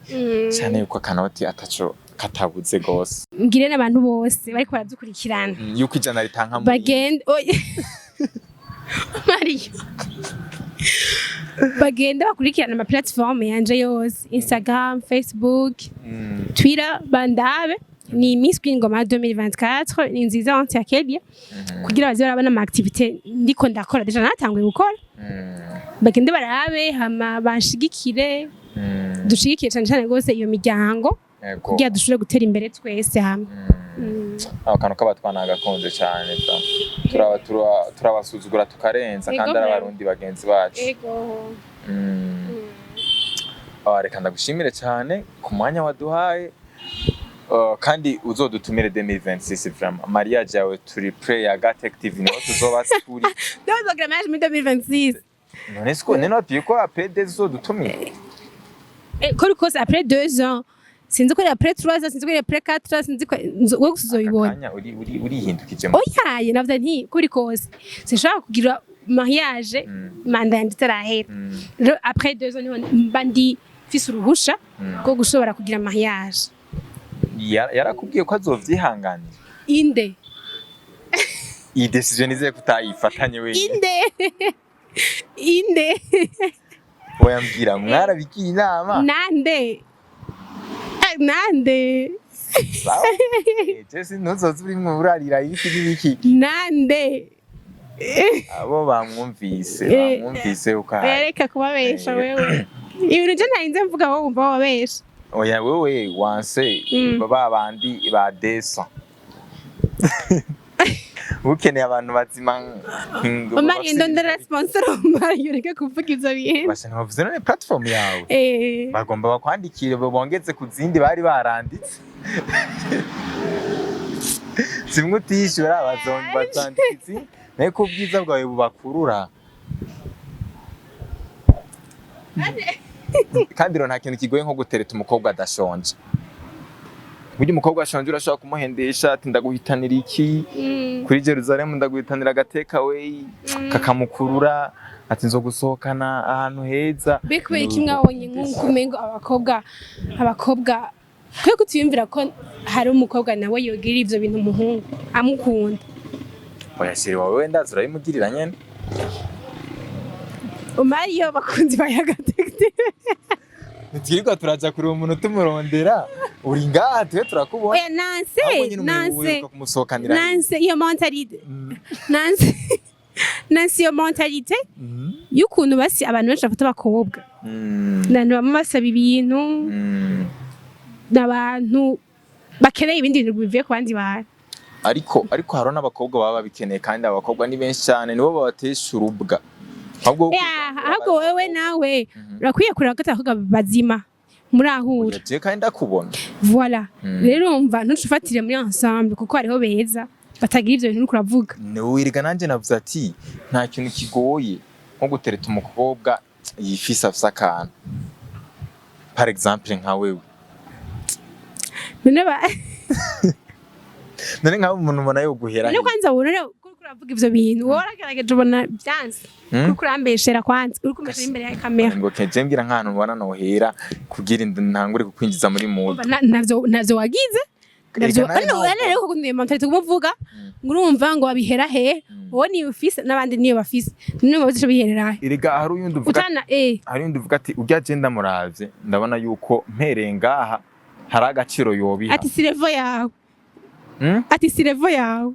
cyane yuko akanoti ataco katabuze gose ngire n'abantu bose bariko baradukurikirana yuko ijana ritanka bagende Mario bagenda bakurikirana ama platform yanje yose Instagram, Facebook, Twitter bandabe ni Miss Queen Ngoma 2024 ni nziza antiakelia kugira baze barabana ama activité ndiko ndakora deja natanguye gukora bagende barabe hama banshigikire dushigikire cyane gose iyo miryango kugira dushobore gutera imbere twese hamwe akantu kabatwana gakonje cyane turabasuzugura tukarenza kandi ari abarundi bagenzi bacu reka ndagushimire cyane ku mwanya waduhaye kandi uzodutumire 2026 vraiment mariage yawe turi prayer gat active niho tuzoba turi ndazogira mariage muri 2026 none siko neno tuyiko après des uzodutumire ko kose après 2 ans sinzi ko après 3 ans sinzi ko après 4 ans sinzi ko wowe uzoyibona kanya uri hindukije oyaye navyo nti kuri kose sinshaka kugira mariage manda yanditarahera rero après 2 ans niho mbandi fise uruhusha ko gushobora kugira mariage yarakubwiye ko azovyihanganira inde iyi decision ize kutayifatanye wewe inde oyambwira mwarabikiye inama nande sawa Jesse ntuzoze urimwe urarira ibiki n'ibiki nande abo bamwumvise ukaha reka kubabesha wewe ibintu je ntarinze mvuga wowe umva wabesha oya wewe wanse baba bandi ba desa ukeneye abantu bazima Mario ndondera sponsor Mario reka kuvuga ivyo bintu bashaka bavuze none platform yawe bagomba bakwandikire bongeze ku zindi bari baranditse simwe utishura bazanditse naye ko bwiza bwawe bubakurura kandi rero nta kintu kigoye nko gutereta umukobwa adashonje burya umukobwa ashonje urashobora kumuhendesha ati ndaguhitanira iki kuri Jerusalem ndaguhitanira agateka we kakamukurura ati nzo gusohokana ahantu heza bikwe kimwabonye nk'ukumengo abakobwa kwe kutiyumvira ko hari umukobwa nawe yogira ivyo bintu umuhungu amukunda oya shiri wawe ndazi urabimugirira nyene Mario bakunzi bayagatete ntirirwa turaja kuri umuntu tumurondera uri ngaha twe turakubona oya nanse iyo mentalite nanse iyo mentalite y'ukuntu basi abantu benshi bafata abakobwa nantu bamwe basaba ibintu n'abantu bakeneye ibindi bintu bivuye ku bandi bantu ariko haro n'abakobwa baba babikeneye kandi abakobwa ni benshi cyane nibo babatesha urubwa ahubwo wewe nawe urakwiye kureba ko abakobwa bazima murahura je kandi ndakubona voilà rero umva ntucufatire muri ensemble kuko hariho beza batagira ivyo bintu kuravuga wirega nanje navuze ati nta kintu kigoye nko gutereta umukobwa yifisa afisa akantu par exemple nka wewe none nka umuntu ubona yo guhera none kwanza ubona kuravuga ivyo bintu wowe waragerageje ubona byanze kuko urambeshera kwanza uri kumeshera imbere ya kamera ngo keje mbwira nk'ahantu ubona nohera kugira ntangure kukwinjiza muri mood navyo wagize navyo rero ko ndiye mentalite kumuvuga ngurumva ngo babihera he wowe ni ufise nabandi niyo bafise none bazico biherera iriga hari uyundi uvuga hari uyundi uvuga ati urya je ndamuravye ndabona yuko mpereye ngaha hari agaciro yobiha ati sirevo yawe ati sirevo yawe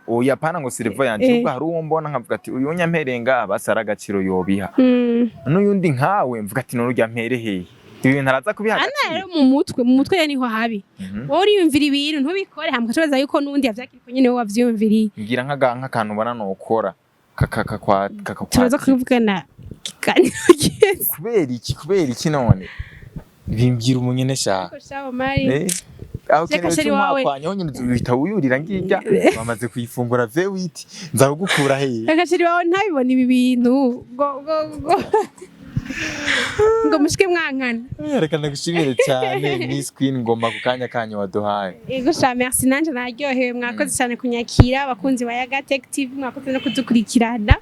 oya pana ngo sirevo yanje ubwo hari uwo mbona nkavuga ati uyu nyampereye ngaha basara agaciro yobiha n'uyundi nkawe mvuga ati none urya mpere he ibi ntaraza kubiha rero mu mutwe ya niho habi wowe uriyumvira ibintu ntubikore hamwe kacobaza yuko nundi yavyakiriko nyene wowe wavyiyumviriye ngira nk'akantu ubona no ukora tubaza kuvugana kiganiro kizi kubera iki none bimbwira umunyene shaka aho keneye wakwanya ho nyine ubita wuyurira ngijya bamaze kuyifungura vewiti nzagukura he akashiri wawe ntabibona ibi bintu ngo mushike mwankana reka ndagushimire cyane Miss Queen Ngoma ku kanya kanyu waduhaye yego sha merci nanje naryohewe mwakoze cyane kunyakira abakunzi ba Yagatech TV mwakoze no kudukurikirana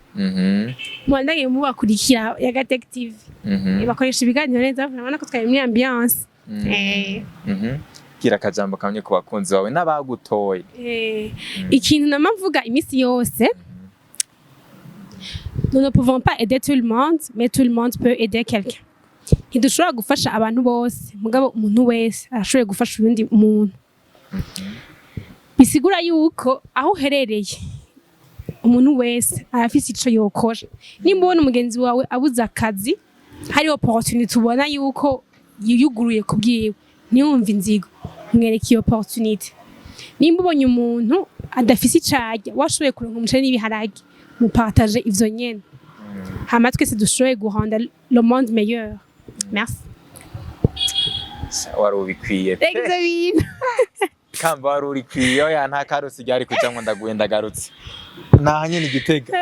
mwandage mubakurikira Yagatech TV bakoresha ibiganiro neza urabona ko twari muri ambiance kira kajambo kamwe ku bakunzi bawe n'abagutoye ikintu namavuga imisi yose nous ne pouvons pas aider tout le monde mais tout le monde peut aider quelqu'un ntidushobora gufasha abantu bose mugabo umuntu wese arashoboye gufasha undi umuntu bisigura yuko aho uherereye umuntu wese arafise ico yokora nimba ubona umugenzi wawe abuze akazi hari opportunity ubona yuko yiyuguruye kubwiwe ntiyumve inzigo mwereke iyo opportunity nimba ubonye umuntu adafise icarya washoboye kuronka umuceri n'ibiharage mupartage ivyo nyene hama twese dushoboye guhonda le monde meilleur merci wari ubikwiye kamba wari urikwiye oya nta karusi ryari kujamwe ndaguye ndagarutse naha nyene igitega